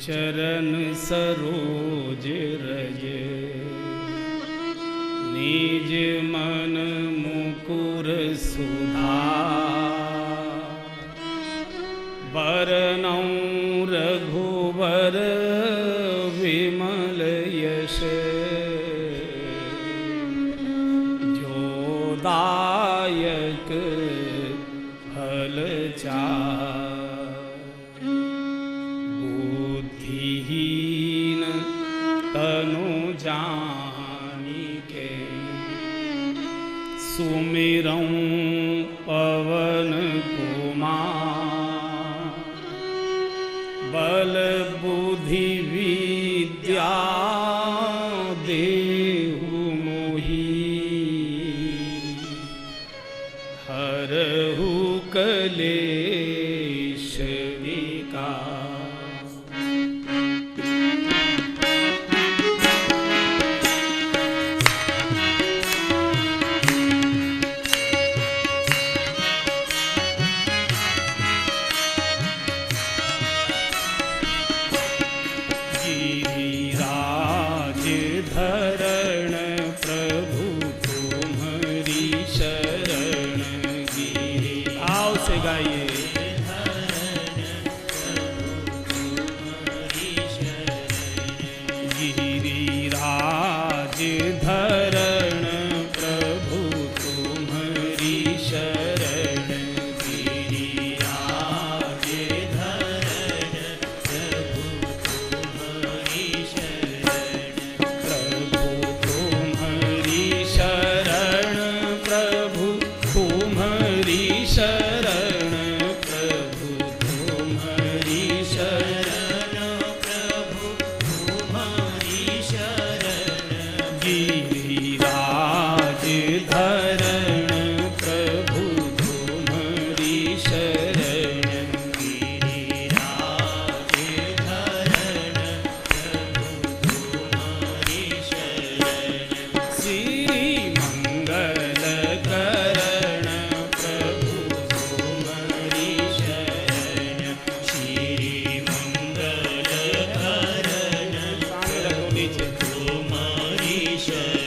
चरण सरोज रज निज मन मुकुर सुधार बरनौ रघुवर विमल यश जो दायक फल चार बुद्धिहीन तनु जानिके सुमिरौं पवन कुमार बल बुद्धि विद्या देहु मोहि हरहु कलेश विकार। धरण प्रभु तुम्हारी शरण गिरी। आओ से गाइए। गिरिराज धरण प्रभु तुम्हारी शरण गिरिराज धरण प्रभु तुम्हारी शरण प्रभु तुम्हारी शरण प्रभु तुम्हारी शरण प्रभु तुम्हारी शरण गिरिराज धरण प्रभु तुम्हारी शरण गिरिराज धरण प्रभु तुम्हारी शरण श्री मंगल करण प्रभु तुम्हारी शरण श्री मंगल करण तुम्हारी शरण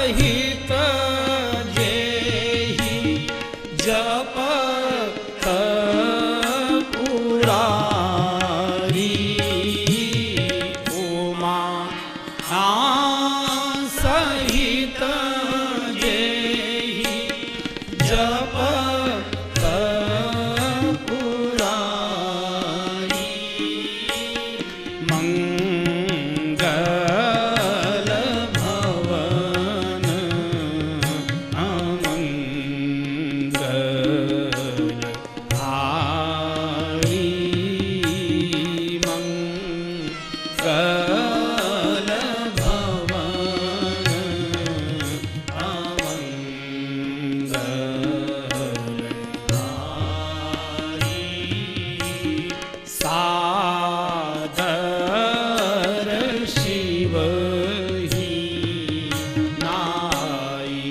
सहित जेहि जपत पुरारी उमा सहित जेहि जपत पुरारी मंगल भवन अमंगल हारी मंगल भवन अमंगल हारी सादर शिव ही नाई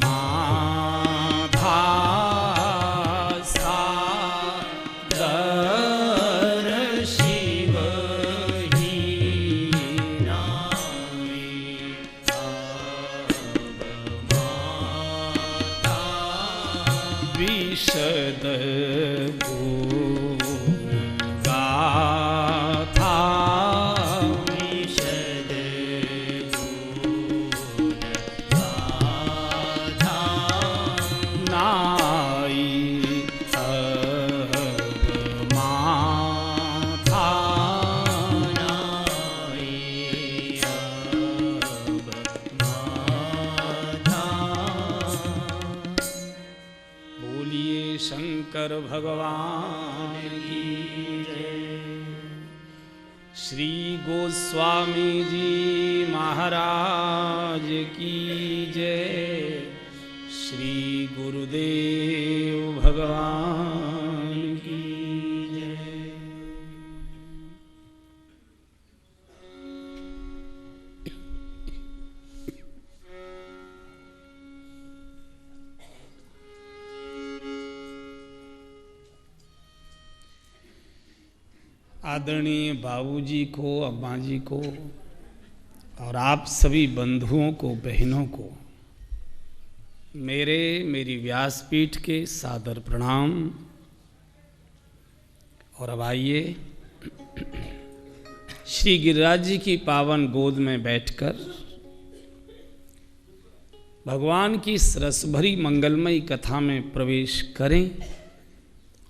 माधा सादर शिव ही नाई विशद गुण गाथा विशद गुण गाथा नाई अब माथा नाई अब माथा। बोलिए शंकर भगवान की जय। श्री गोस्वामी जी महाराज की जय। श्री गुरुदेव भगवान की जय। आदरणीय बाबूजी को, अम्मा जी को और आप सभी बंधुओं को, बहनों को मेरी व्यासपीठ के सादर प्रणाम। और अब आइए श्री गिरिराज जी की पावन गोद में बैठकर भगवान की इस रसभरी मंगलमयी कथा में प्रवेश करें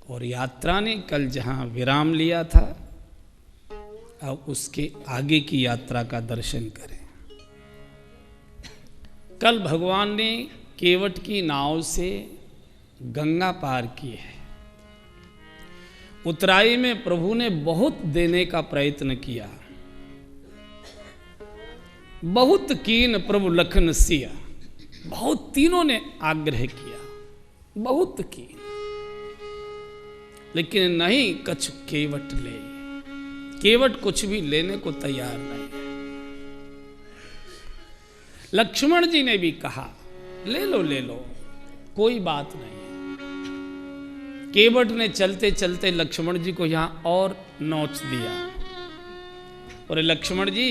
और यात्रा ने कल जहाँ विराम लिया था अब उसके आगे की यात्रा का दर्शन करें। कल भगवान ने केवट की नाव से गंगा पार की है। उतराई में प्रभु ने बहुत देने का प्रयत्न किया। बहुत कीन प्रभु लखन सिया, बहुत तीनों ने आग्रह किया, बहुत कीन, लेकिन नहीं कछु केवट ले। केवट कुछ भी लेने को तैयार नहीं है। लक्ष्मण जी ने भी कहा ले लो ले लो, कोई बात नहीं। केवट ने चलते चलते लक्ष्मण जी को यहां और नोच दिया। और लक्ष्मण जी,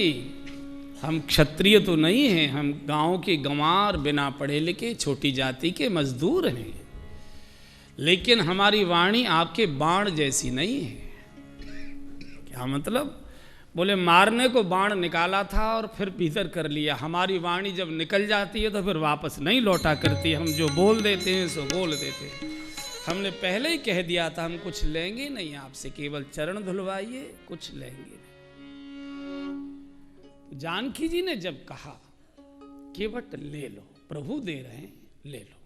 हम क्षत्रिय तो नहीं हैं, हम गांव के गंवार, बिना पढ़े लिखे, छोटी जाति के मजदूर हैं, लेकिन हमारी वाणी आपके बाण जैसी नहीं है। क्या मतलब? बोले मारने को बाण निकाला था और फिर भीतर कर लिया। हमारी वाणी जब निकल जाती है तो फिर वापस नहीं लौटा करती। हम जो बोल देते हैं सो बोल देते हैं। हमने पहले ही कह दिया था हम कुछ लेंगे नहीं आपसे, केवल चरण धुलवाइए, कुछ लेंगे नहीं। जानकी जी ने जब कहा केवट ले लो, प्रभु दे रहे हैं, ले लो,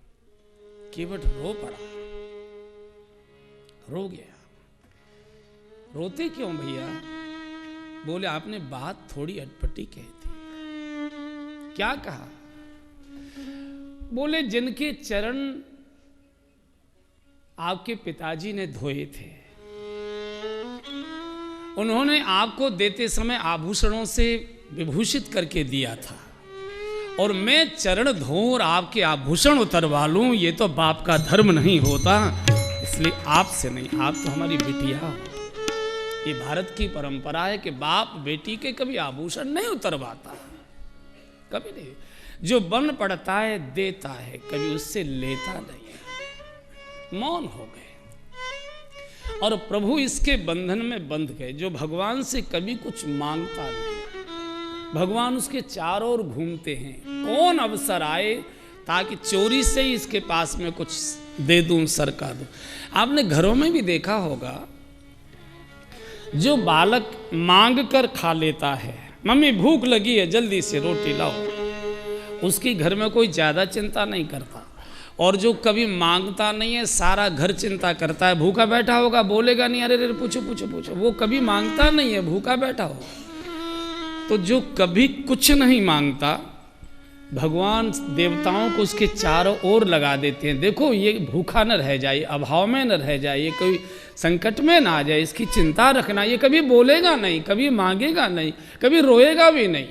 केवट रो पड़ा, रो गया। रोते क्यों भैया? बोले आपने बात थोड़ी अटपटी कह दी। क्या कहा? बोले जिनके चरण आपके पिताजी ने धोए थे, उन्होंने आपको देते समय आभूषणों से विभूषित करके दिया था, और मैं चरण धोऊं और आपके आभूषण उतरवा लूं, ये तो बाप का धर्म नहीं होता। इसलिए आपसे नहीं, आप तो हमारी बिटिया हो। ये भारत की परंपरा है कि बाप बेटी के कभी आभूषण नहीं उतरवाता। कभी नहीं। जो बन पड़ता है देता है, कभी उससे लेता नहीं है। मौन हो गए और प्रभु इसके बंधन में बंध गए। जो भगवान से कभी कुछ मांगता नहीं, भगवान उसके चारों ओर घूमते हैं। कौन अवसर आए ताकि चोरी से ही इसके पास में कुछ दे दूं, सरका दूं। आपने घरों में भी देखा होगा, जो बालक मांग कर खा लेता है, मम्मी भूख लगी है जल्दी से रोटी लाओ, उसकी घर में कोई ज़्यादा चिंता नहीं करता। और जो कभी मांगता नहीं है, सारा घर चिंता करता है। भूखा बैठा होगा, बोलेगा नहीं, अरे अरे पूछो पूछो पूछो। वो कभी मांगता नहीं है, भूखा बैठा होगा। तो जो कभी कुछ नहीं मांगता, भगवान देवताओं को उसके चारों ओर लगा देते हैं। देखो ये भूखा न रह जाए, अभाव में न रह जाए, ये कोई संकट में ना आ जाए, इसकी चिंता रखना। ये कभी बोलेगा नहीं, कभी मांगेगा नहीं, कभी रोएगा भी नहीं।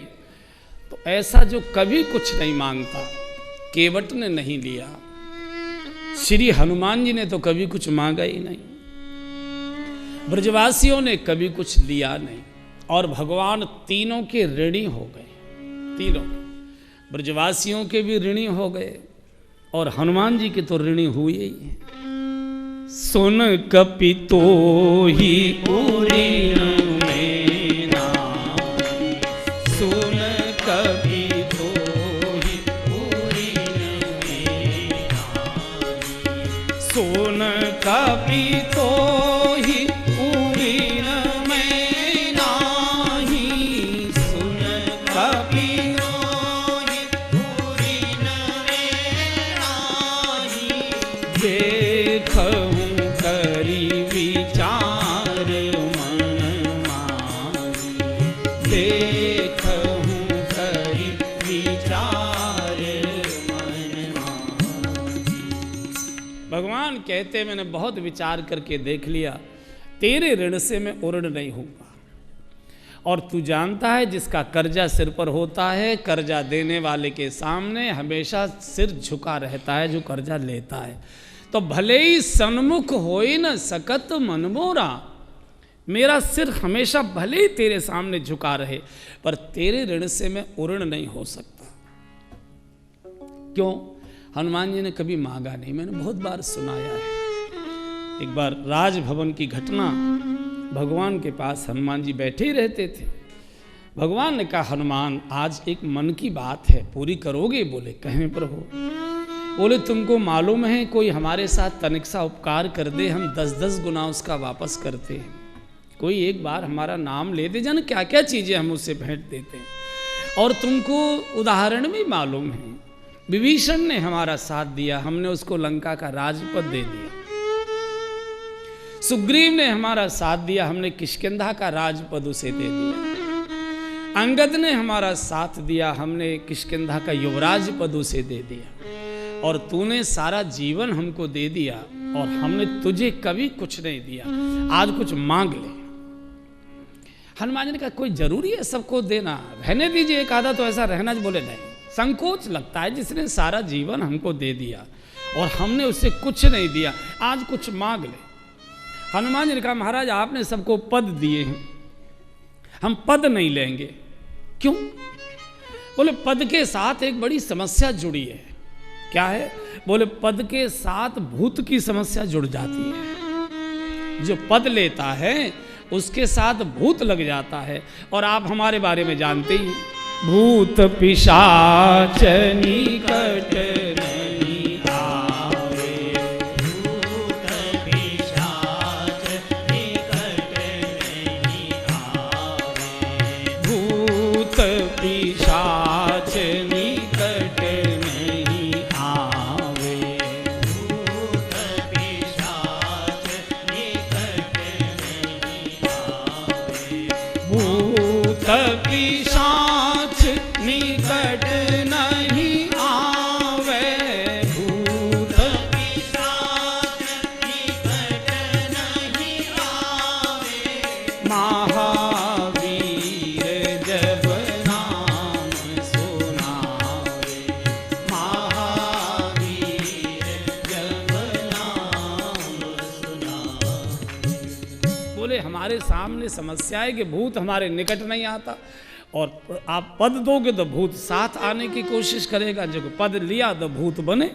तो ऐसा जो कभी कुछ नहीं मांगता, केवट ने नहीं लिया, श्री हनुमान जी ने तो कभी कुछ मांगा ही नहीं, ब्रजवासियों ने कभी कुछ लिया नहीं। और भगवान तीनों के ऋणी हो गए, तीनों ब्रजवासियों के भी ऋणी हो गए और हनुमान जी के तो ऋणी हुए ही हैं। सुन कपि तो ही ऊरीन में नाई, सुन कपि तो ही ऊरीन में नाई, सुन कपि तो ही ऊरीन में नाई, सुन कपि भगवान कहते मैंने बहुत विचार करके देख लिया, तेरे ऋण से मैं उऋण नहीं हूँगा। और तू जानता है जिसका कर्जा सिर पर होता है, कर्जा देने वाले के सामने हमेशा सिर झुका रहता है जो कर्जा लेता है। तो भले ही सन्मुख होई न सकत मन मोरा, मेरा सिर हमेशा भले ही तेरे सामने झुका रहे, पर तेरे ऋण से मैं उऋण नहीं हो सकता। क्यों? हनुमान जी ने कभी मांगा नहीं, मैंने बहुत बार सुनाया है। एक बार राजभवन की घटना, भगवान के पास हनुमान जी बैठे ही रहते थे। भगवान ने कहा, हनुमान आज एक मन की बात है, पूरी करोगे? बोले, कहें प्रभु। बोले, तुमको मालूम है कोई हमारे साथ तनिक सा उपकार कर दे, हम 10-10 गुना उसका वापस करते हैं। कोई एक बार हमारा नाम ले दे, जाने क्या क्या चीज़ें हम उससे भेंट देते हैं। और तुमको उदाहरण भी मालूम है, विभीषण ने हमारा साथ दिया, हमने उसको लंका का राजपद दे दिया। सुग्रीव ने हमारा साथ दिया, हमने किष्किंधा का राजपद उसे दे दिया। अंगद ने हमारा साथ दिया, हमने किष्किंधा का युवराज पद उसे दे दिया। और तूने सारा जीवन हमको दे दिया और हमने तुझे कभी कुछ नहीं दिया, आज कुछ मांग ले। हनुमान जी ने कहा, कोई जरूरी है सबको देना? रहने दीजिए, एक आधा तो ऐसा रहना। बोले नहीं, संकोच लगता है, जिसने सारा जीवन हमको दे दिया और हमने उससे कुछ नहीं दिया, आज कुछ मांग ले। हनुमान जी ने कहा, महाराज आपने सबको पद दिए हैं, हम पद नहीं लेंगे। क्यों? बोले, पद के साथ एक बड़ी समस्या जुड़ी है। क्या है? बोले, पद के साथ भूत की समस्या जुड़ जाती है। जो पद लेता है उसके साथ भूत लग जाता है। और आप हमारे बारे में जानते ही, भूत पिशाच निकट नहीं आवे, भूत पिशाच निकट नहीं आवे, भूत पिशाच निकट नहीं आवे, भूत पिशाच निकट नहीं आवे, भूत पिशाच निकट नहीं आवे, भूत पिशाच निकट नहीं आवे, महावीर जब नाम सुनावे, महावीर जब नाम सुनावे। बोले, हमारे सामने समस्या है कि भूत हमारे निकट नहीं आता और आप पद दोगे तो भूत साथ आने की कोशिश करेगा, जो पद लिया तो भूत बने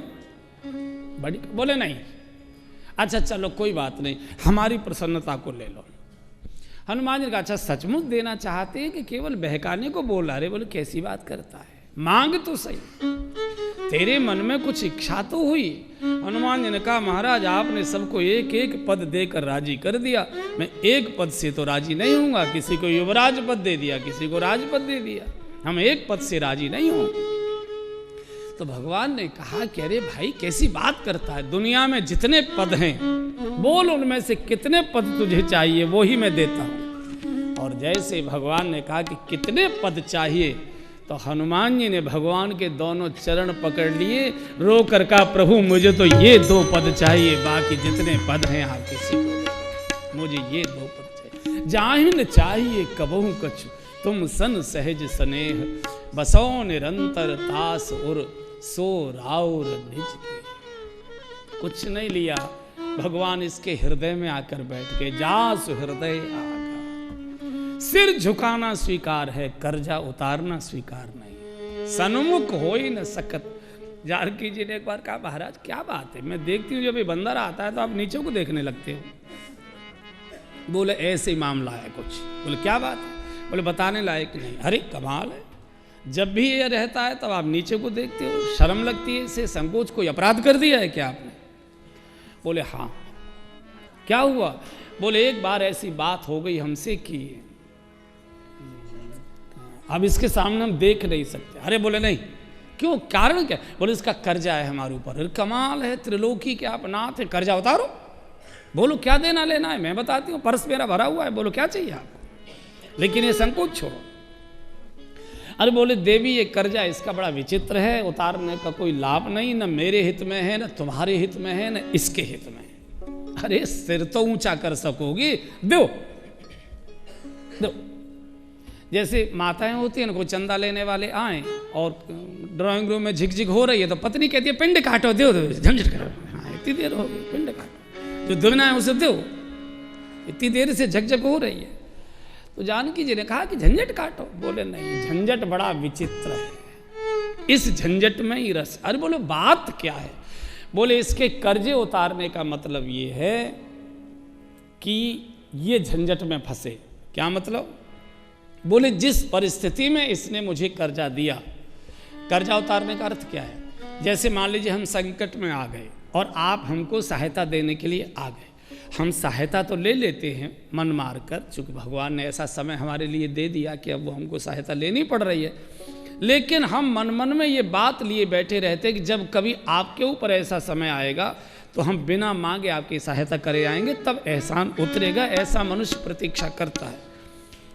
बड़ी। बोले नहीं, अच्छा चलो कोई बात नहीं, हमारी प्रसन्नता को ले लो। हनुमान जी का अच्छा सचमुच देना चाहते हैं कि केवल बहकाने को बोल रहा? अरे बोले कैसी बात करता है, मांग तो सही, तेरे मन में कुछ इच्छा तो हुई। हनुमान जी ने कहा महाराज आपने सबको एक एक पद देकर राजी कर दिया, मैं एक पद से तो राजी नहीं हूँगा। किसी को युवराज पद दे दिया, किसी को राजपद दे दिया, हम एक पद से राजी नहीं होंगे। तो भगवान ने कहा कि अरे भाई कैसी बात करता है, दुनिया में जितने पद हैं बोल उनमें से कितने पद तुझे चाहिए वो ही मैं देता हूँ। और जैसे भगवान ने कहा कि कितने पद चाहिए, तो हनुमान जी ने भगवान के दोनों चरण पकड़ लिए, रो कर कहा प्रभु मुझे तो ये 2 पद चाहिए, बाकी जितने पद हैं आप किसी को दे, मुझे ये 2 पद चाहिए। जाहिन चाहिए कबहू कछु तुम सन सहज स्नेह, बसो निरंतर तास उर सो राउर निज के। कुछ नहीं लिया, भगवान इसके हृदय में आकर बैठ के, जास हृदय आगा, सिर झुकाना स्वीकार है, कर्जा उतारना स्वीकार नहीं, सन्मुख हो ही न सकत। जानकी जी ने एक बार कहा महाराज क्या बात है, मैं देखती हूँ जब ये बंदर आता है तो आप नीचे को देखने लगते हो। बोले ऐसे ही मामला है कुछ। बोले क्या बात है? बोले बताने लायक नहीं। अरे कमाल है, जब भी ये रहता है तब आप नीचे को देखते हो, शर्म लगती है इसे, संकोच, कोई अपराध कर दिया है क्या आपने? बोले हाँ। क्या हुआ? बोले एक बार ऐसी बात हो गई हमसे कि अब इसके सामने हम देख नहीं सकते। अरे बोले नहीं, क्यों, कारण क्या? बोले इसका कर्जा है हमारे ऊपर। अरे कमाल है, त्रिलोकी के आप नाथ है, कर्जा उतारो। बोलो क्या देना लेना है, मैं बताती हूँ, पर्स मेरा भरा हुआ है, बोलो क्या चाहिए आपको, लेकिन ये संकोच छोड़ो। अरे बोले देवी ये कर्जा इसका बड़ा विचित्र है, उतारने का कोई लाभ नहीं, न मेरे हित में है, न तुम्हारे हित में है, न इसके हित में है। अरे सिर तो ऊंचा कर सकोगी, दो दो। जैसे माताएं होती हैं ना, कोई चंदा लेने वाले आए और ड्राइंग रूम में झिकझिक हो रही है तो पत्नी कहती है पिंड काटो, दो दो, झंझट करो, हाँ इतनी देर हो गई, पिंड काटो, जो देना है उसे दो, इतनी देर से झकझक हो रही है। तो जानकी जी ने कहा कि झंझट काटो। बोले नहीं, झंझट बड़ा विचित्र है, इस झंझट में ही रस। अरे बोले बात क्या है? बोले इसके कर्जे उतारने का मतलब ये है कि ये झंझट में फंसे। क्या मतलब? बोले जिस परिस्थिति में इसने मुझे कर्जा दिया, कर्जा उतारने का अर्थ क्या है? जैसे मान लीजिए हम संकट में आ गए और आप हमको सहायता देने के लिए आ गए, हम सहायता तो ले लेते हैं मन मार कर, चूँकि भगवान ने ऐसा समय हमारे लिए दे दिया कि अब वो हमको सहायता लेनी पड़ रही है, लेकिन हम मन मन में ये बात लिए बैठे रहते हैं कि जब कभी आपके ऊपर ऐसा समय आएगा तो हम बिना मांगे आपकी सहायता करे आएंगे, तब एहसान उतरेगा, ऐसा मनुष्य प्रतीक्षा करता है।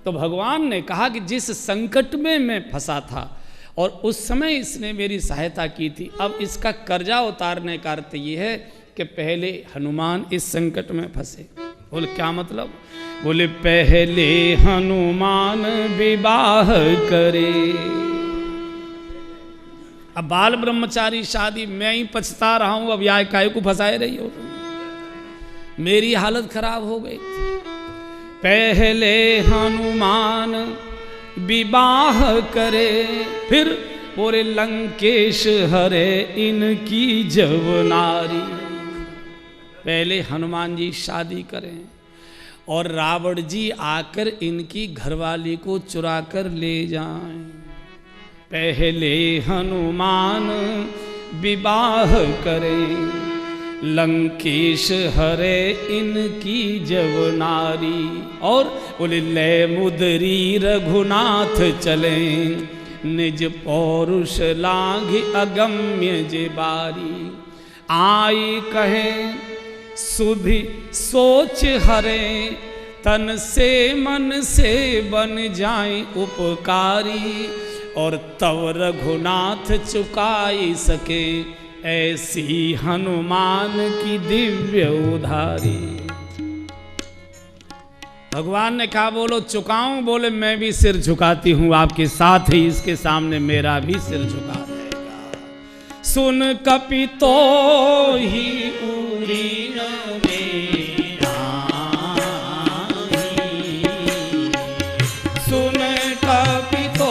तो भगवान ने कहा कि जिस संकट में मैं फंसा था और उस समय इसने मेरी सहायता की थी, अब इसका कर्जा उतारने का अर्थ ये है कि पहले हनुमान इस संकट में फंसे। बोले क्या मतलब? बोले पहले हनुमान विवाह करे। अब बाल ब्रह्मचारी शादी, मैं ही पछता रहा हूं, अब या काय को फंसाए रही हो, मेरी हालत खराब हो गई। पहले हनुमान विवाह करे, फिर बोले लंकेश हरे इनकी जवनारी। पहले हनुमान जी शादी करें और रावण जी आकर इनकी घरवाली को चुरा कर ले जाएं। पहले हनुमान विवाह करें, लंकेश हरे इनकी जवनारी। और बोले लय मुदरी रघुनाथ चले, निज पौरुष लाघ अगम्य जे बारी। आई कहे सुधि सोच हरे, तन से मन से बन जाए उपकारी। और तव रघुनाथ चुकाई सके, ऐसी हनुमान की दिव्य उधारी। भगवान ने कहा बोलो चुकाऊं? बोले मैं भी सिर झुकाती हूं आपके साथ ही, इसके सामने मेरा भी सिर झुका देगा। सुन कपि तो ही उरी मेरा, सुन कपि तो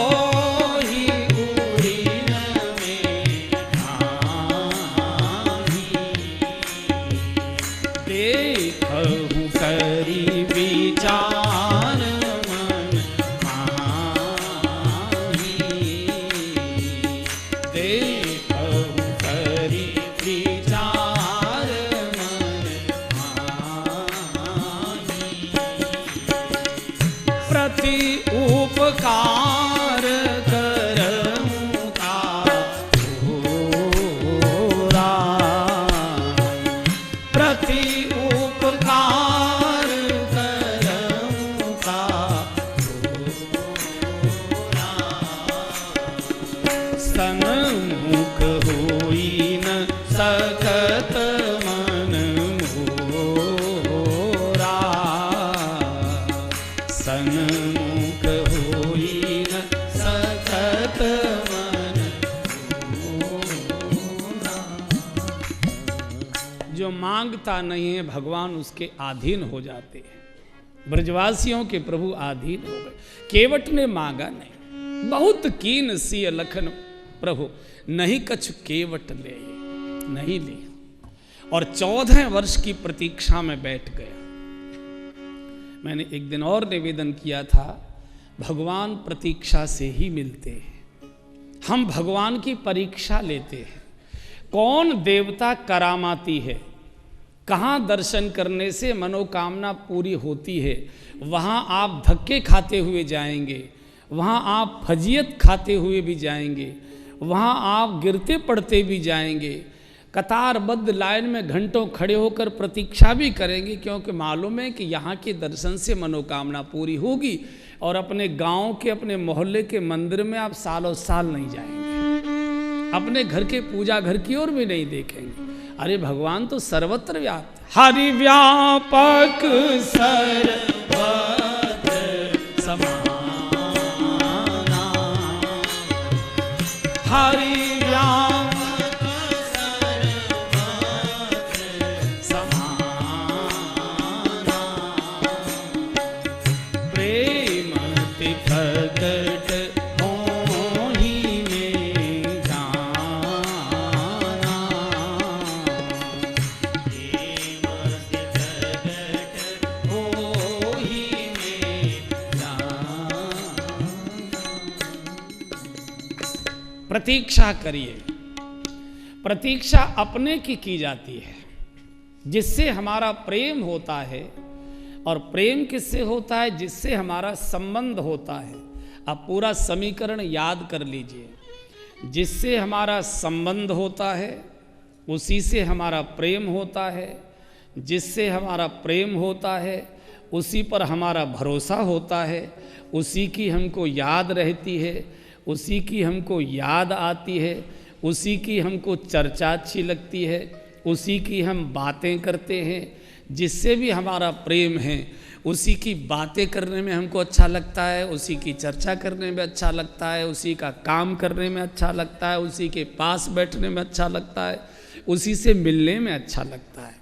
सन्मुख होई न सकत मन मोरा, सन्मुख होई न सकत मन मोरा। जो मांगता नहीं है भगवान उसके अधीन हो जाते हैं। ब्रजवासियों के प्रभु अधीन हो गए। केवट ने मांगा नहीं, बहुत कीन सिय लखन प्रभु, नहीं कछु केवट ले, नहीं ले। और 14 वर्ष की प्रतीक्षा में बैठ गया। मैंने एक दिन और निवेदन किया था, भगवान प्रतीक्षा से ही मिलते हैं। हम भगवान की परीक्षा लेते हैं। कौन देवता करामाती है, कहाँ दर्शन करने से मनोकामना पूरी होती है, वहाँ आप धक्के खाते हुए जाएंगे, वहाँ आप फजीयत खाते हुए भी जाएंगे, वहाँ आप गिरते पड़ते भी जाएंगे, कतारबद्ध लाइन में घंटों खड़े होकर प्रतीक्षा भी करेंगे, क्योंकि मालूम है कि यहाँ के दर्शन से मनोकामना पूरी होगी। और अपने गांव के, अपने मोहल्ले के मंदिर में आप सालों साल नहीं जाएंगे, अपने घर के पूजा घर की ओर भी नहीं देखेंगे। अरे भगवान तो सर्वत्र व्याप्त, हरि व्यापक सर्वत्र समाना, हरि व्यापक सर्वत्र समाना, प्रेम ते प्रकट होहि में जाना, प्रेम ते प्रकट होहि में जाना। प्रतीक्षा करिए। प्रतीक्षा अपने की जाती है, जिससे हमारा प्रेम होता है। और प्रेम किससे होता है? जिससे हमारा संबंध होता है। अब पूरा समीकरण याद कर लीजिए। जिससे हमारा संबंध होता है उसी से हमारा प्रेम होता है, जिससे हमारा प्रेम होता है उसी पर हमारा भरोसा होता है, उसी की हमको याद रहती है, उसी की हमको याद आती है, उसी की हमको चर्चा अच्छी लगती है, उसी की हम बातें करते हैं। जिससे भी हमारा प्रेम है उसी की बातें करने में हमको अच्छा लगता है, उसी की चर्चा करने में अच्छा लगता है, उसी का काम करने में अच्छा लगता है, उसी के पास बैठने में अच्छा लगता है, उसी से मिलने में अच्छा लगता है।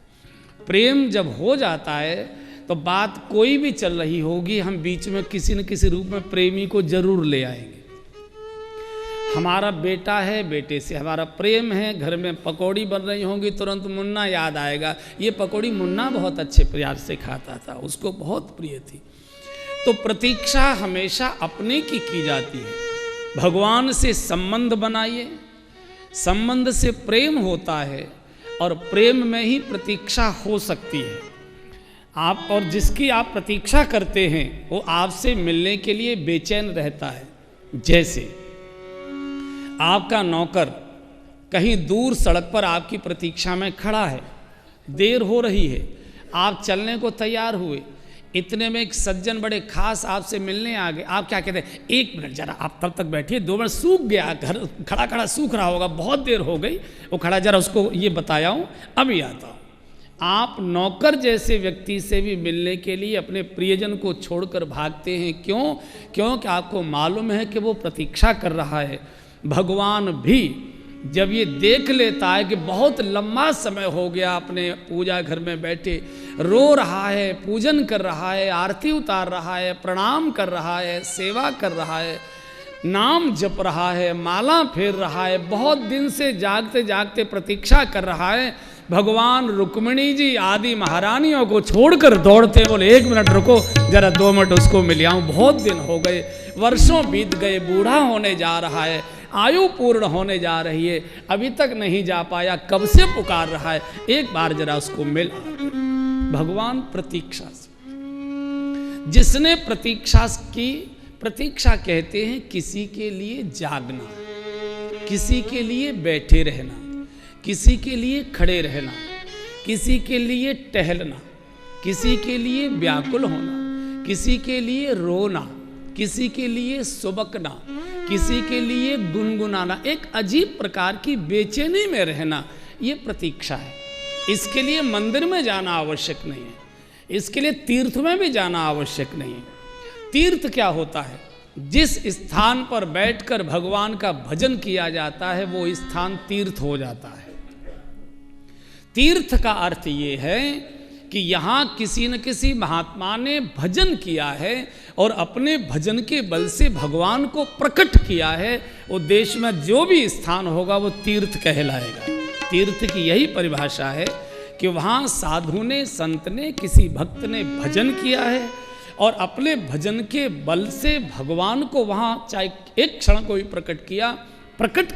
प्रेम जब हो जाता है तो बात कोई भी चल रही होगी, हम बीच में किसी न किसी रूप में प्रेमी को जरूर ले आएंगे। हमारा बेटा है, बेटे से हमारा प्रेम है, घर में पकौड़ी बन रही होंगी, तुरंत मुन्ना याद आएगा। ये पकौड़ी मुन्ना बहुत अच्छे प्यार से खाता था, उसको बहुत प्रिय थी। तो प्रतीक्षा हमेशा अपने की जाती है। भगवान से संबंध बनाइए, संबंध से प्रेम होता है और प्रेम में ही प्रतीक्षा हो सकती है। आप और जिसकी आप प्रतीक्षा करते हैं वो आपसे मिलने के लिए बेचैन रहता है। जैसे आपका नौकर कहीं दूर सड़क पर आपकी प्रतीक्षा में खड़ा है, देर हो रही है, आप चलने को तैयार हुए, इतने में एक सज्जन बड़े खास आपसे मिलने आ गए। आप क्या कहते हैं? 1 मिनट जरा आप तब तक बैठिए, 2 मिनट, सूख गया, घर खड़ा खड़ा सूख रहा होगा, बहुत देर हो गई, वो खड़ा, जरा उसको ये बताया हूँ, अभी आता हूँ। आप नौकर जैसे व्यक्ति से भी मिलने के लिए अपने प्रियजन को छोड़कर भागते हैं। क्यों? क्योंकि आपको मालूम है कि वो प्रतीक्षा कर रहा है। भगवान भी जब ये देख लेता है कि बहुत लंबा समय हो गया अपने पूजा घर में बैठे, रो रहा है, पूजन कर रहा है, आरती उतार रहा है, प्रणाम कर रहा है, सेवा कर रहा है, नाम जप रहा है, माला फेर रहा है, बहुत दिन से जागते जागते प्रतीक्षा कर रहा है, भगवान रुक्मिणी जी आदि महारानियों को छोड़कर दौड़ते बोले 1 मिनट रुको, जरा 2 मिनट उसको मिल आऊं, बहुत दिन हो गए, वर्षों बीत गए, बूढ़ा होने जा रहा है, आयु पूर्ण होने जा रही है, अभी तक नहीं जा पाया, कब से पुकार रहा है, एक बार जरा उसको मिल। भगवान प्रतीक्षा से, जिसने प्रतीक्षा की, प्रतीक्षा कहते हैं किसी के लिए जागना, किसी के लिए बैठे रहना, किसी के लिए खड़े रहना, किसी के लिए टहलना, किसी के लिए व्याकुल होना, किसी के लिए रोना, किसी के लिए सुबकना, किसी के लिए गुनगुनाना, एक अजीब प्रकार की बेचैनी में रहना, ये प्रतीक्षा है। इसके लिए मंदिर में जाना आवश्यक नहीं है, इसके लिए तीर्थ में भी जाना आवश्यक नहीं है। तीर्थ क्या होता है? जिस स्थान पर बैठकर भगवान का भजन किया जाता है वो स्थान तीर्थ हो जाता है। तीर्थ का अर्थ ये है कि यहाँ किसी न किसी महात्मा ने भजन किया है और अपने भजन के बल से भगवान को प्रकट किया है। वो देश में जो भी स्थान होगा वो तीर्थ कहलाएगा। तीर्थ की यही परिभाषा है कि वहाँ साधु ने, संत ने, किसी भक्त ने भजन किया है और अपने भजन के बल से भगवान को वहाँ चाहे एक क्षण को भी प्रकट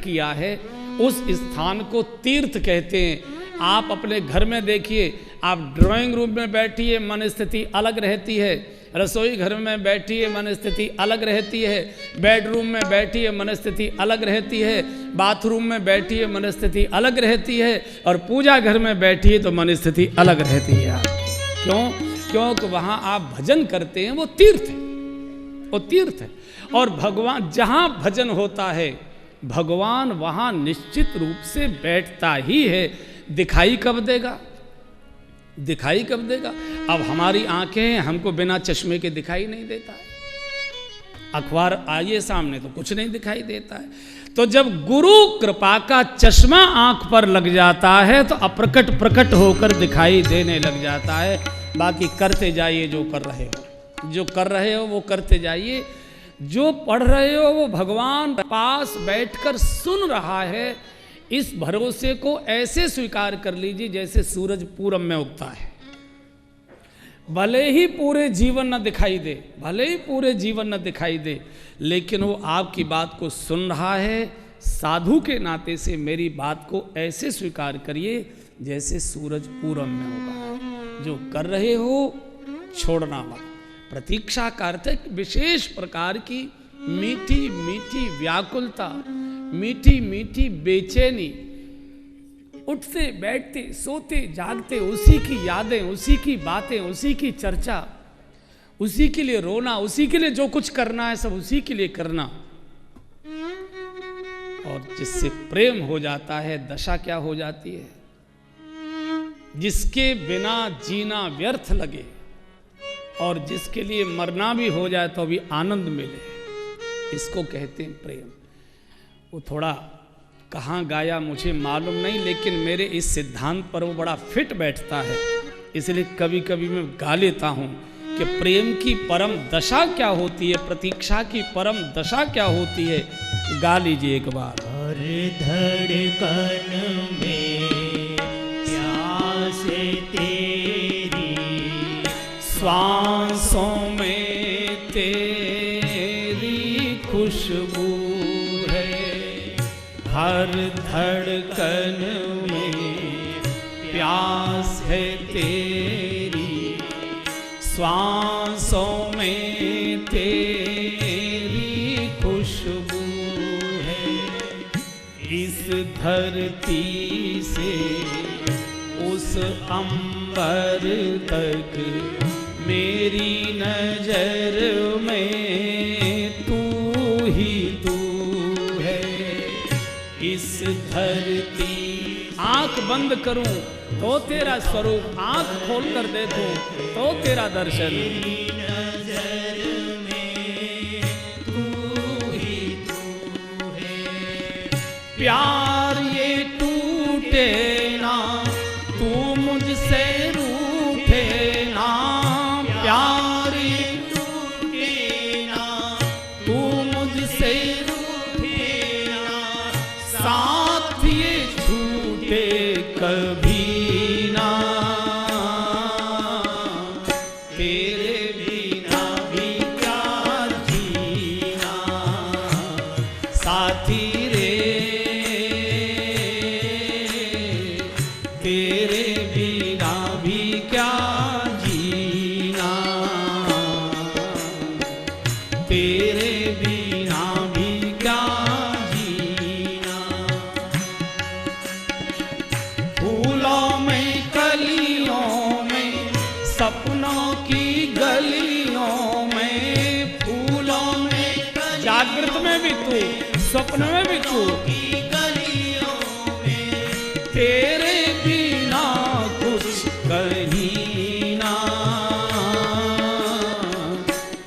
किया है, उस स्थान को तीर्थ कहते हैं। आप अपने घर में देखिए, आप ड्राइंग रूम में बैठिए मन स्थिति अलग रहती है, रसोई घर में बैठिए मन स्थिति अलग रहती है, बेडरूम में बैठिए मन स्थिति अलग रहती है, बाथरूम में बैठिए मन स्थिति अलग रहती है, और पूजा घर में बैठिए तो मन स्थिति अलग रहती है आपकी। क्यों? क्योंकि वहाँ आप भजन करते हैं, वो तीर्थ है, वो तीर्थ है। और भगवान जहाँ भजन होता है भगवान वहाँ निश्चित रूप से बैठता ही है। दिखाई कब देगा? दिखाई कब देगा? अब हमारी आंखें हैं, हमको बिना चश्मे के दिखाई नहीं देता है। अखबार आइए सामने तो कुछ नहीं दिखाई देता है। तो जब गुरु कृपा का चश्मा आंख पर लग जाता है तो अप्रकट प्रकट होकर दिखाई देने लग जाता है। बाकी करते जाइए जो कर रहे हो, जो कर रहे हो वो करते जाइए, जो पढ़ रहे हो वो भगवान पास बैठकर सुन रहा है। इस भरोसे को ऐसे स्वीकार कर लीजिए जैसे सूरज पूरब में उगता है। भले ही पूरे जीवन न दिखाई दे, भले ही पूरे जीवन न दिखाई दे, लेकिन वो आपकी बात को सुन रहा है। साधु के नाते से मेरी बात को ऐसे स्वीकार करिए जैसे सूरज पूरब में होगा। जो कर रहे हो छोड़ना मत। प्रतीक्षा का अर्थ है विशेष प्रकार की मीठी मीठी व्याकुलता, मीठी मीठी बेचैनी, उठते बैठते सोते जागते उसी की यादें, उसी की बातें, उसी की चर्चा, उसी के लिए रोना, उसी के लिए जो कुछ करना है सब उसी के लिए करना। और जिससे प्रेम हो जाता है दशा क्या हो जाती है? जिसके बिना जीना व्यर्थ लगे और जिसके लिए मरना भी हो जाए तो भी आनंद मिले, इसको कहते हैं प्रेम। वो थोड़ा कहाँ गाया मुझे मालूम नहीं, लेकिन मेरे इस सिद्धांत पर वो बड़ा फिट बैठता है, इसलिए कभी कभी मैं गा लेता हूँ कि प्रेम की परम दशा क्या होती है, प्रतीक्षा की परम दशा क्या होती है। गा लीजिए एक बार। हर धड़कन में प्यास तेरी, श्वासों में तेरी खुशबू है, हर धड़कन में प्यास है तेरी, श्वासों में तेरी खुशबू है। इस धरती से उस अंबर तक मेरी नजर में तू ही तू है। इस धरती, आंख बंद करूं तो तेरा स्वरूप, आंख खोल कर देखूं तो तेरा दर्शन, नजर में तू ही तू है। प्यार ये टूटे ना, तू मुझसे रूठे ना, प्यार ये टूटे ना, तू मुझसे रूठे ना, साथ ये छूटे कभी ना, तेरे बिना भी क्या जीना साथी रे, तेरे बिना भी क्या जीना, तेरे बिना भी क्या जीना। फूलों में कलियों में, सपनों की गलियों में, फूलों में जागृत में भी तू, स्वप्न में भी तू, की गलियों में तेरे बिना कुछ कहीं ना,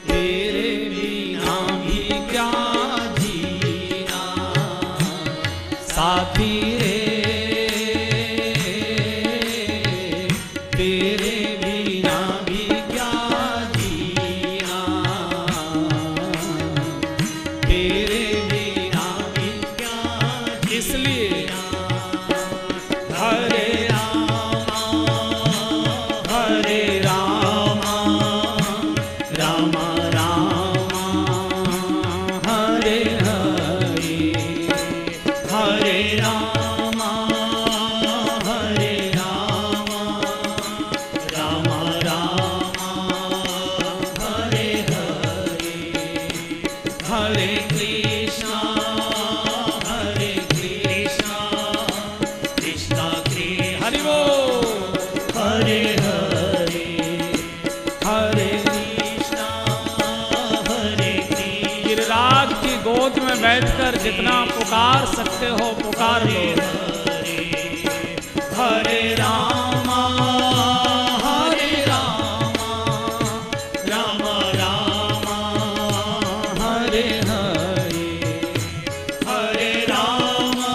तेरे बिना भी क्या जीना, साथी रे तेरे बिना भी क्या जीना, तेरे बिना भी क्या, इसलिए हरे रामा हरे रामा रामा रामा हरे हरे, हरे रामा हरे रामा रामा रामा हरे हरे, हरे कृष्णा कृष्णा कृष्णा हरि बोल, हरे हरे हरे कृष्णा हरे कृष्णा गिरिराज की गोद में बैठकर जितना पुकार सकते हो पुकार लो। हरे रामा रामा रामा हरे हरे, हरे रामा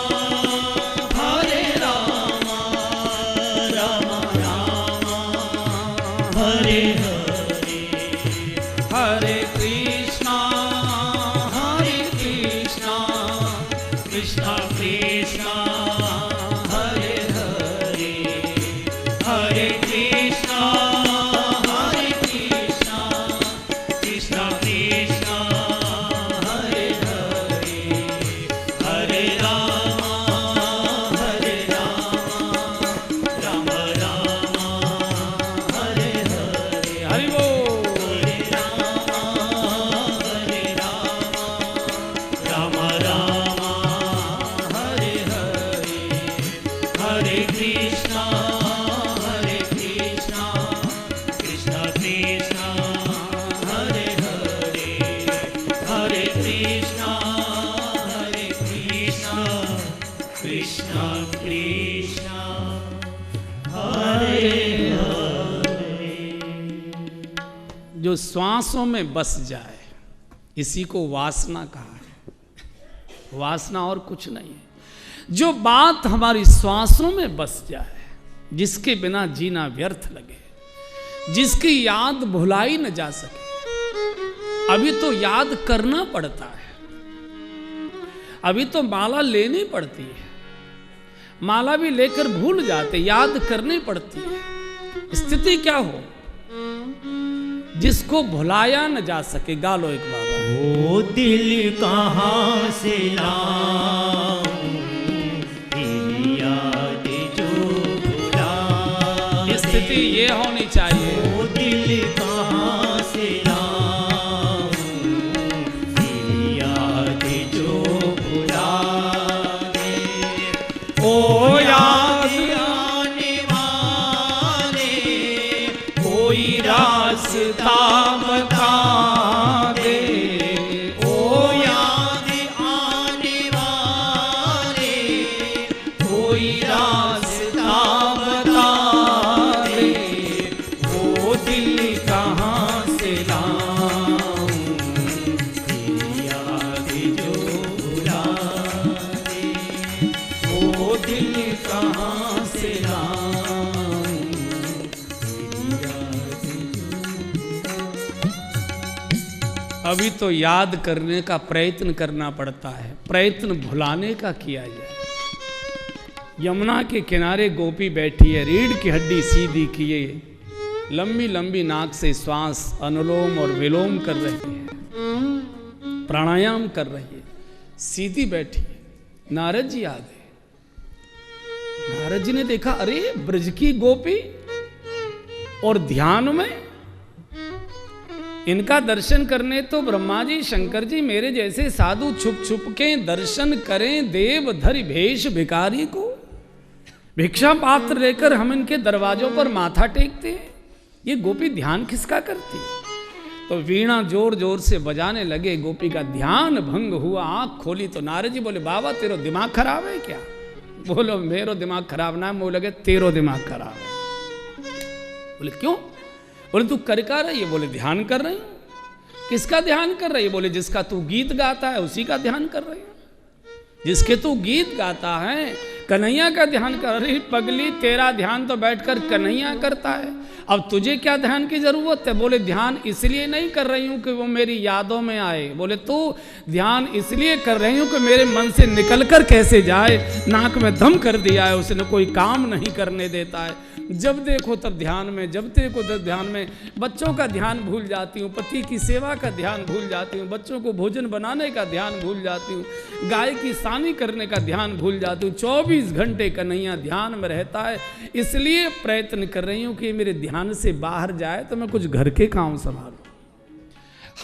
रामा रामा हरे हरे हरे कृष्णा कृष्णा कृष्णा हरे हरे, हरे कृष्णा कृष्णा कृष्णा हरे हरे, हरे रामा रामा रामा हरे हरे, हरि बोल, हरे रामा रामा रामा हरे हरे, हरे कृष्णा कृष्णा कृष्णा हरे हरे, हरे कृष्णा कृष्णा कृष्णा हरे हरे। जो श्वासों में बस जाए इसी को वासना कहा है। वासना और कुछ नहीं है। जो बात हमारी श्वासों में बस जाए, जिसके बिना जीना व्यर्थ लगे, जिसकी याद भुलाई न जा सके। अभी तो याद करना पड़ता है, अभी तो माला लेनी पड़ती है, माला भी लेकर भूल जाते, याद करनी पड़ती है। स्थिति क्या हो जिसको भुलाया न जा सके। गा लो एक बार। वो दिल कहाँ से लाऊं, तेरी याद जो भुला, स्थिति ये होनी चाहिए। वो दिल कहाँ से लाऊं, तेरी याद जो भुला दे। ओ याद आने वाले कोई रास्ता बता दे, ओ याद आने वाले कोई रास्ता बता दे। वो दिल कहाँ से लाऊं, तेरी याद जो भुला दे। वो दिल कहाँ से लाऊं। अभी तो याद करने का प्रयत्न करना पड़ता है, प्रयत्न भुलाने का किया जाए। यमुना के किनारे गोपी बैठी है, रीढ़ की हड्डी सीधी किए, लंबी लंबी नाक से श्वास अनुलोम और विलोम कर रही है, प्राणायाम कर रही है, सीधी बैठी है। नारद जी आ गए। नारद जी ने देखा, अरे ब्रज की गोपी, और ध्यान में इनका दर्शन करने तो ब्रह्मा जी शंकर जी मेरे जैसे साधु छुप छुप के दर्शन करें, देव धरि भेष भिखारी को भिक्षा पात्र लेकर हम इनके दरवाजों पर माथा टेकते हैं। ये गोपी ध्यान किसका करती है? तो वीणा जोर जोर से बजाने लगे। गोपी का ध्यान भंग हुआ, आंख खोली तो नारद जी बोले बाबा तेरो दिमाग खराब है क्या? बोलो मेरो दिमाग खराब ना है। बोले लगे तेरो दिमाग खराब है। बोले क्यों? बोले तू कर क्या रही है? बोले ध्यान कर रही हूं। किसका ध्यान कर रही है? बोले जिसका तू गीत गाता है उसी का ध्यान कर रही है। जिसके तू गीत गाता है कन्हैया का ध्यान कर रही। पगली तेरा ध्यान तो बैठकर कन्हैया करता है, अब तुझे क्या ध्यान की जरूरत है? बोले ध्यान इसलिए नहीं कर रही हूं कि वो मेरी यादों में आए। बोले तू ध्यान इसलिए कर रही हूं कि मेरे मन से निकल कर कैसे जाए। नाक में दम कर दिया है उसने, कोई काम नहीं करने देता है। जब देखो तब ध्यान में, जब देखो तब ध्यान में। बच्चों का ध्यान भूल जाती हूँ, पति की सेवा का ध्यान भूल जाती हूँ, बच्चों को भोजन बनाने का ध्यान भूल जाती हूँ, गाय की सानी करने का ध्यान भूल जाती हूँ। 24 घंटे कन्हैया ध्यान में रहता है। इसलिए प्रयत्न कर रही हूँ कि मेरे ध्यान से बाहर जाए तो मैं कुछ घर के काम संभालूं।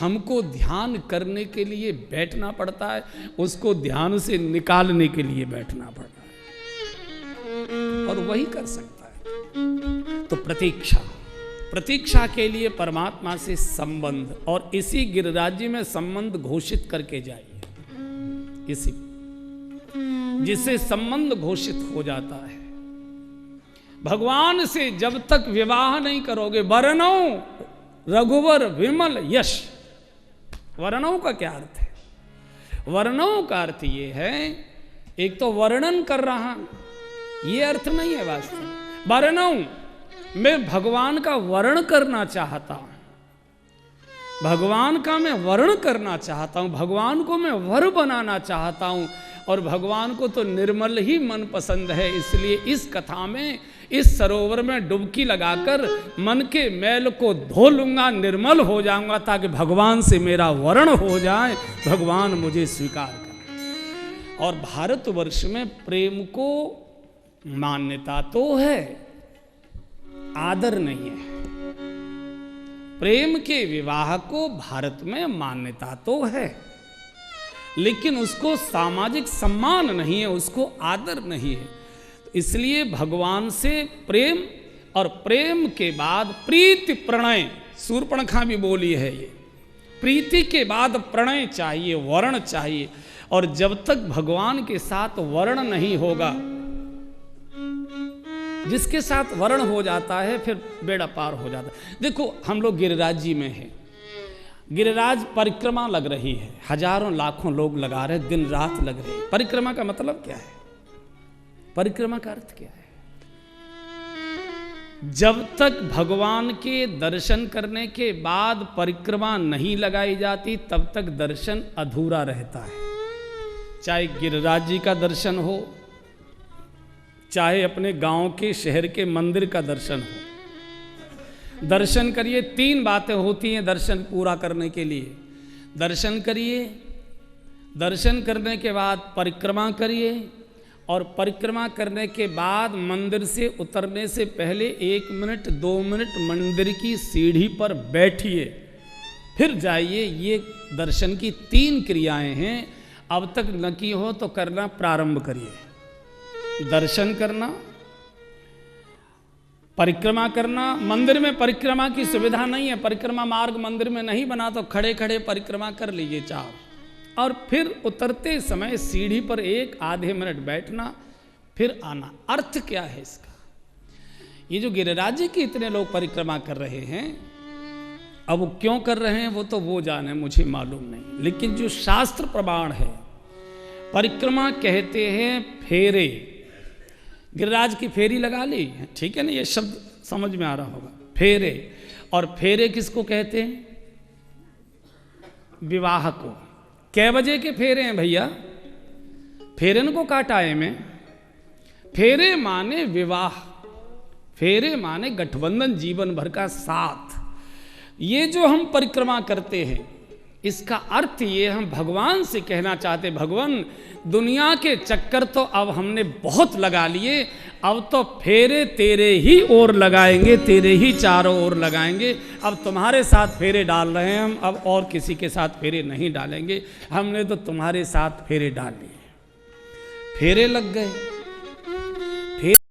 हमको ध्यान करने के लिए बैठना पड़ता है, उसको ध्यान से निकालने के लिए बैठना पड़ता है, और वही कर सकता है। तो प्रतीक्षा के लिए परमात्मा से संबंध, और इसी गिरिराज्य में संबंध घोषित करके जाइए। इसी जिससे संबंध घोषित हो जाता है। भगवान से जब तक विवाह नहीं करोगे, वर्णौ रघुवर विमल यश। वर्णौ का क्या अर्थ है? वर्णौ का अर्थ ये है, एक तो वर्णन कर रहा, ये अर्थ नहीं है वास्तव में। वर्णौ मैं भगवान का वर्ण करना चाहता हूं, भगवान का मैं वर्ण करना चाहता हूं, भगवान को मैं वर बनाना चाहता हूं। और भगवान को तो निर्मल ही मन पसंद है, इसलिए इस कथा में, इस सरोवर में डुबकी लगाकर मन के मैल को धो लूंगा, निर्मल हो जाऊंगा, ताकि भगवान से मेरा वर्ण हो जाए, भगवान मुझे स्वीकार करें। और भारतवर्ष में प्रेम को मान्यता तो है, आदर नहीं है। प्रेम के विवाह को भारत में मान्यता तो है, लेकिन उसको सामाजिक सम्मान नहीं है, उसको आदर नहीं है। तो इसलिए भगवान से प्रेम, और प्रेम के बाद प्रीति प्रणय, शूर्पणखा भी बोली है ये, प्रीति के बाद प्रणय चाहिए, वर्ण चाहिए। और जब तक भगवान के साथ वर्ण नहीं होगा, जिसके साथ वर्ण हो जाता है फिर बेड़ा पार हो जाता है। देखो हम लोग गिरिराज जी में हैं, गिरिराज परिक्रमा लग रही है, हजारों लाखों लोग लगा रहे, दिन रात लग रहे हैं। परिक्रमा का मतलब क्या है? परिक्रमा का अर्थ क्या है? जब तक भगवान के दर्शन करने के बाद परिक्रमा नहीं लगाई जाती, तब तक दर्शन अधूरा रहता है। चाहे गिरिराज जी का दर्शन हो, चाहे अपने गांव के शहर के मंदिर का दर्शन हो। दर्शन करिए, 3 बातें होती हैं दर्शन पूरा करने के लिए। दर्शन करिए, दर्शन करने के बाद परिक्रमा करिए, और परिक्रमा करने के बाद मंदिर से उतरने से पहले 1 मिनट 2 मिनट मंदिर की सीढ़ी पर बैठिए, फिर जाइए। ये दर्शन की 3 क्रियाएं हैं। अब तक न की हो तो करना प्रारंभ करिए। दर्शन करना, परिक्रमा करना। मंदिर में परिक्रमा की सुविधा नहीं है, परिक्रमा मार्ग मंदिर में नहीं बना, तो खड़े खड़े परिक्रमा कर लीजिए 4, और फिर उतरते समय सीढ़ी पर 1 आधे मिनट बैठना, फिर आना। अर्थ क्या है इसका? ये जो गिरिराज जी की इतने लोग परिक्रमा कर रहे हैं, अब वो क्यों कर रहे हैं वो तो वो जाने, मुझे मालूम नहीं। लेकिन जो शास्त्र प्रमाण है, परिक्रमा कहते हैं फेरे। गिरिराज की फेरी लगा ली, ठीक है ना, ये शब्द समझ में आ रहा होगा, फेरे। और फेरे किसको कहते हैं? विवाह को। कै बजे के फेरे हैं भैया? फेरन को काटाए में। फेरे माने विवाह, फेरे माने गठबंधन, जीवन भर का साथ। ये जो हम परिक्रमा करते हैं, इसका अर्थ ये हम भगवान से कहना चाहते, भगवान दुनिया के चक्कर तो अब हमने बहुत लगा लिए, अब तो फेरे तेरे ही ओर लगाएंगे, तेरे ही चारों ओर लगाएंगे। अब तुम्हारे साथ फेरे डाल रहे हैं हम, अब और किसी के साथ फेरे नहीं डालेंगे, हमने तो तुम्हारे साथ फेरे डाल लिए। फेरे लग गए।